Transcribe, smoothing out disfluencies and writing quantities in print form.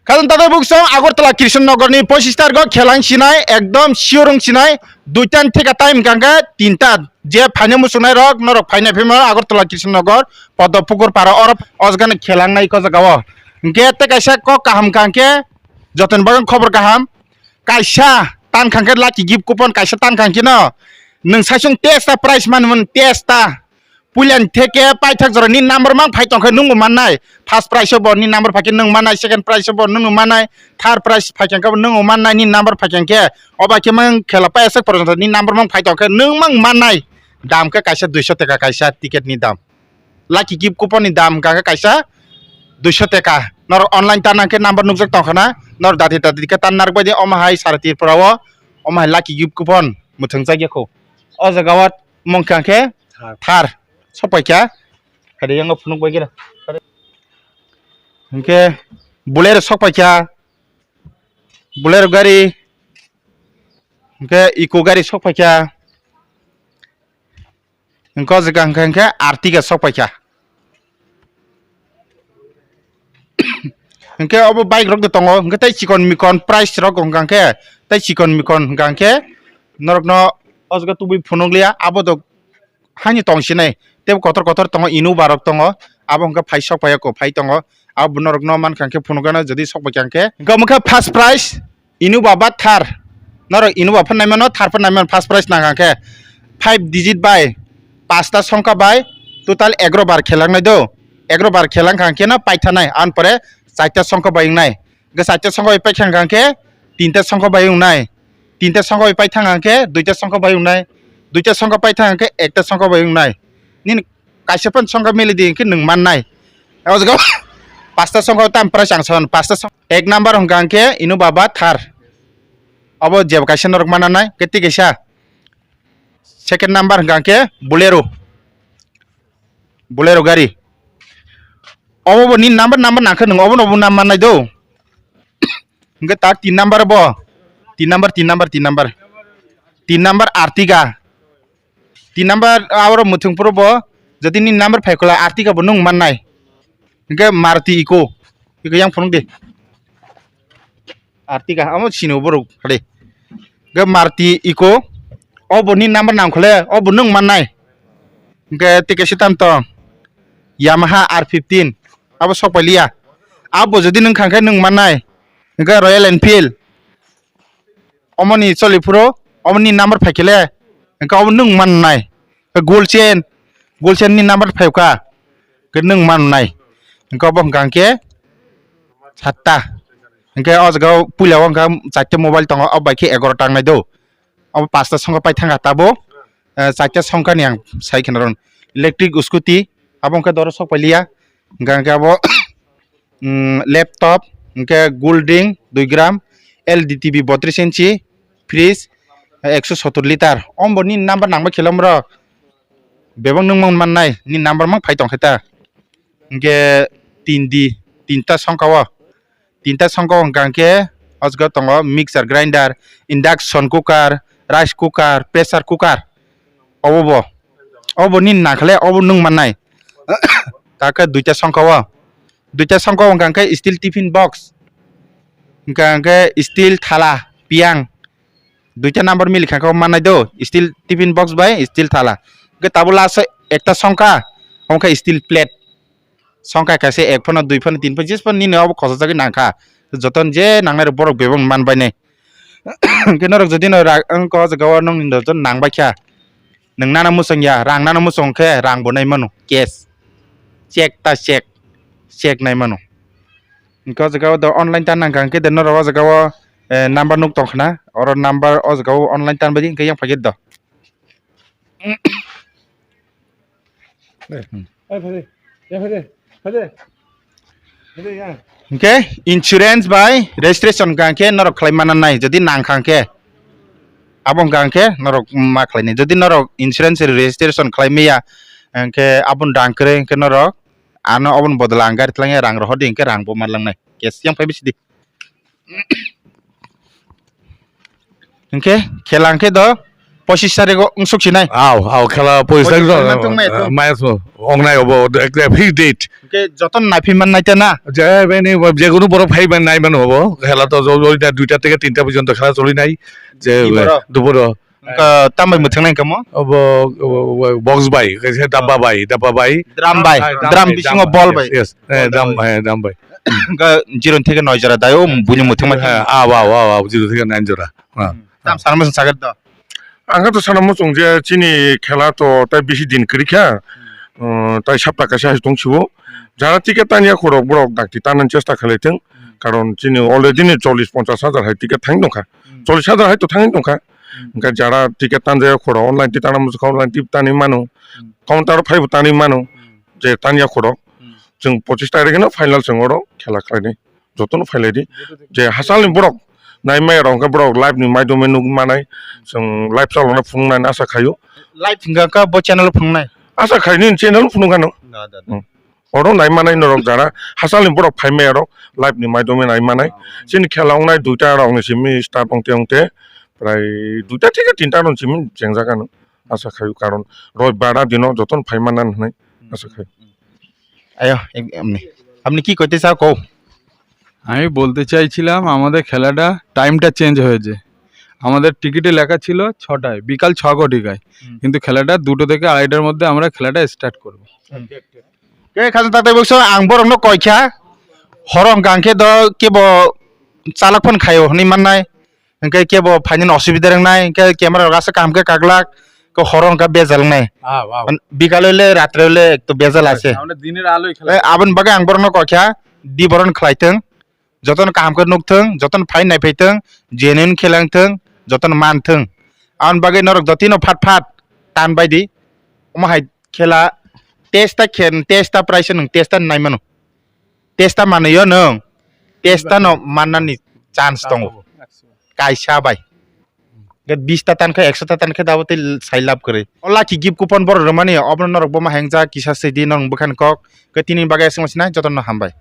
কারণ তাদের বুকসং আগরতলা কৃষ্ণনগরনি 25 তারিখ খেলাং সিনাই একদম শিওরং সিনাই 2টান থেকে টাইম গাঙ্গে 3টা যে ফাইনে মুসুনাই রক নরক ফাইনে ফেমা আগরতলা কৃষ্ণনগর পদ্মপুকুর পাড়া অরব অজগানে খেলাং নাই কো জাগাও গেতে কাইসা ক কাহাম কাंके যতন বাগান খবর কাহাম কাইসা টান কাंके লাকি গিফট কুপন কাইসা টান কাंके ন नों साइसं टेस्टा प्राइस मानमोन टेस्टा पुलियान थेके पाइथाक जरा नि नाम्बार मां फाइथंखौ नों माननाय फार्स्ट प्राइस बो नि नाम्बार फाइके नों माननाय सेकेंड प्राइस बो नों माननाय थार्ड प्राइस फाइकेंखौ नों माननाय नि नाम्बार फाइकेंके अबाके मां खेला पाइसे पर्यन्त नि नाम्बार मां फाइथंखौ नों मां माननाय दामखौ काइसा 200 टाका काइसा टिकेट नि दाम लाकी गिफ्ट कुपन नि दाम का काइसा 200 टाका नर ऑनलाइन तानाके नाम्बार नुजक तंखना नर दाति दाति के ताननार बायदि अमाहाय 3.5 प्राव अमाहाय लाकी गिफ्ट कुपन मुथों जायगाखौ अ जागावत मंखांके थार सपायका हदे यांग फुनुक बायगेरा इनके बुलेरो सपायका बुलेरो गाड़ी इनके इको गाड़ी सपायका इनको जगांखांके आर्टिगा सपायका इनके अब बाइक रक दंगो इनके तै चिकन मिकन प्राइस रक गंगांके तै चिकन मिकन गांके नरकनो अजगा तुबि फुनुगलिया आबो द हानि तंसिनै तेब कतर कतर तंग इनु बारक तंग आबो हंका फाइ सपायको फाइ तंग आबो नरकनो मान खांके फुनुगाना जदि सपायकांके गमखा फर्स्ट प्राइस इनु बाबा थार नरक इनु बाफन नायमानो थारफन नायमान फर्स्ट प्राइस नागांके 5 डिजिट बाय 5टा संख्या बाय टोटल 11 बार खेलांनाय दो 11 बार खेलां खांके ना पाइथानाय आन परे 4टा संख्या बायनाय गे 4टा संख्या पाइखां खांके 3टा संख्या बायनाय 3टा संख्या पाइथांगांके 2टा संख्या बायनाय 2टा संख्या पाइथांगांके 1टा संख्या बायनाय निन काइसेपन संख्या मिलि दिंके नों माननाय अजगा 5टा संख्या ताम प्राइस आंसन 5टा एक नंबर हंगांके इनु बाबा थार अब जेब काइसे नरक माननाय केति गेसा सेकेंड नंबर हंगांके बुलेरो बुलेरो गाड़ी अब नि नंबर नाखो नों अब नाम माननाय दो इनके तार 3 नंबर बो 3 नंबर आर्टिगा 3 नंबर और मुथुंपुर बो जदि नि नंबर फाइखला आर्टिगा बो नों माननाय इनके मारुति इको इको yang फुनुं दे आर्टिगा अमो सिनो बरो खले गे मारुति इको अब नि नंबर नामखले अब नों माननाय इनके टिकेट दाम तो यामाहा R15 अब सपायलिया अब जदि नों खांखे नों माननाय इनके रॉयल एनफील्ड अमनि चलिफुरो अमनि नंबर फाइकेले इनके अब नों माननाय गोल्ड चेन नि नंबर फाइवका गे नों माननाय इनके अब गांके 7टा इनके अजगाव पुलियाव अंका 4टा मोबाइल तंग अब बाइके 11 टांगनाय दो अब 5टा संख्या पाइथांगा ताबो 4टा संख्या नि आं साइखेनरन इलेक्ट्रिक स्कूटी अब अंका दर सपायलिया गांके अब लैपटॉप इनके गोल्ड ड्रिंक 2 ग्राम एलडी टीवी 32 इंची फ्रिज 170 लिटार अम्बनि नंबर नांबा खेलमर बेबं नों माननाय नि नंबर मा फाइ दंखेता इनके 3टा संख्या गांके अजगा तंग मिक्सर ग्राइंडर इंडक्शन कुकार राइस कुकार प्रेशर कुकार अब नि नाखले अब नों माननाय ताका 2टा संख्या गांके स्टील टिफिन बॉक्स गांके स्टील थाला पियांग 2टा नंबर मिल खांखौ माननाय दो steel tiffin box by steel थाला गे ताबला से एकटा संख्या अंका स्टील प्लेट संख्या कासे 1 फन 2 फन 3 फन 10 फन नि नआव खसा जागि नांखा जतन जे नांनाय बरक बेबं मानबाय ने केनरक जदि न अंक जगाव नों जन नांबायखा नोंनाना मुसंया रांनाना मुसंखे रां बनाय मनु कैश चेक नाय मनु इनका जगाव द ऑनलाइन तान नांखांके देन रवा जगाव नंबर नुक तंखना और नंबर ओ जगाव ऑनलाइन तान बायदि इनके yang फागेद द इनके इंश्योरेंस बाय रजिस्ट्रेशन गांके नरक खालायमाना नाय जदि नांखांके आबं गांके नरक मा खालायनाय जदि नरक इंश्योरेंस रजिस्ट्रेशन खालायमैया इनके आबन दांकरे इनके नरक आनो अबन बदला आंगार तलांगे रां रहदि इनके रां बो मानलांनाय केस yang फाइबिसदि इनके खेलांके the 25 tarik unsuk sinai Aw খেলা পয়সা Pwede ম্যাচ অংনাই হবো একটা fix date ke joton naifiman naite na যে যে কোনো বড় ফাইভ নাইমান হবো খেলা তো দুইটা থেকে 3টা পর্যন্ত খেলা চলি নাই যে দুপুর ke tambai muthang nai kamo box বাই ডাব্বা বাই drum bisingo ball bai yes দাম বাই ke jiron theke 9 jora dayo buni muthang ma হ্যাঁ আও জিরো থেকে 9 জোড়া tam sarma sagar da आंहाथ' सानामो जों जे चिनि खेलाथ' ताइ बेसि दिन करिखा ताइ साप्ता कासे दंसिबो যারা টিকেট টানিয়া খরক বরক ডাক্তি টানার চেষ্টা খালাইथों কারণ চিনি অলরেডি 40-50 হাজার হাই টিকেট থাকি দंखा 40 হাজার হাই তো থাকি दंखा ओंखाय যারা টিকেট টানজাया खर अनलाइन टिकेट टाना मुसुखा अनलाइन टिप टानि मानु काउंटार फाइव टानि मानु जे टानिया खरक जों 25 तारिखनो फाइनाल जोंरो खेला खालायनि जतन फाइलायदि जे हासालनि बरक नाय मायराव का बरक लाइभ नि मायदमे नुग मानाय जों लाइभ चालना फुंनाय आसा खायो live hinga ka bo channel phungnai आसा खायनि चेनेल फुनुगानो अरो नाय मानाय नरक जारा हासालनि बरक फाइमेरक लाइभ नि मायदमे नाय मानाय जोंनि खेलावनाय दुइटा रावनि सिमि स्टार पंक्ते प्राय दुइटा থেকে 3টা रन सिम जेंजागानो आसा खायो कारण रविबारा दिनो जतन फाइमानान होनाय आसा खायो ayo আপনি কি কইতে চাও কও আমি বলতে চাইছিলাম আমাদের খেলাটা টাইমটা চেঞ্জ হয়েছে আমাদের টিকিটে লেখা ছিল 6টায় বিকাল 6 ঘটিকায় কিন্তু খেলাটা 2টো থেকে 2:30টার মধ্যে আমরা খেলাটা স্টার্ট করব ke khajan ta bokso ang borok no koikha horong gangke do kebo chalakphon khayo hni mannai engke kebo phainin osubida rongnai engke camera gasa kamke kaglak ko horong ka bezal nai বিকাল হইলে রাত্রে হইলে একটু বেজাল আছে আমরা দিনের আলোয় খেলা আবন বাগে আং বরন কইখা দি বরন খাইथों যতন কাম করে নুকथों যতন ফাইন নাইफैथों जेन्युइन खेलांथों जतन मानथों आन बागे नरक जतिनो फाट तान बायदि अमाहाय खेला टेस्टा प्राइस नों टेस्टा नायमानो टेस्टा मानयो नों टेस्टा न माननानि चान्स दङ कायसा बाय 20টা तानखा 100টা तानखा दाबते साइ लाभ करे अला की गिफ्ट कुपन बर रमानि अबन नरक बमा हेंजा किसा सेदि नरक बखान कक के तिनि बागे समसना जतन हामबाय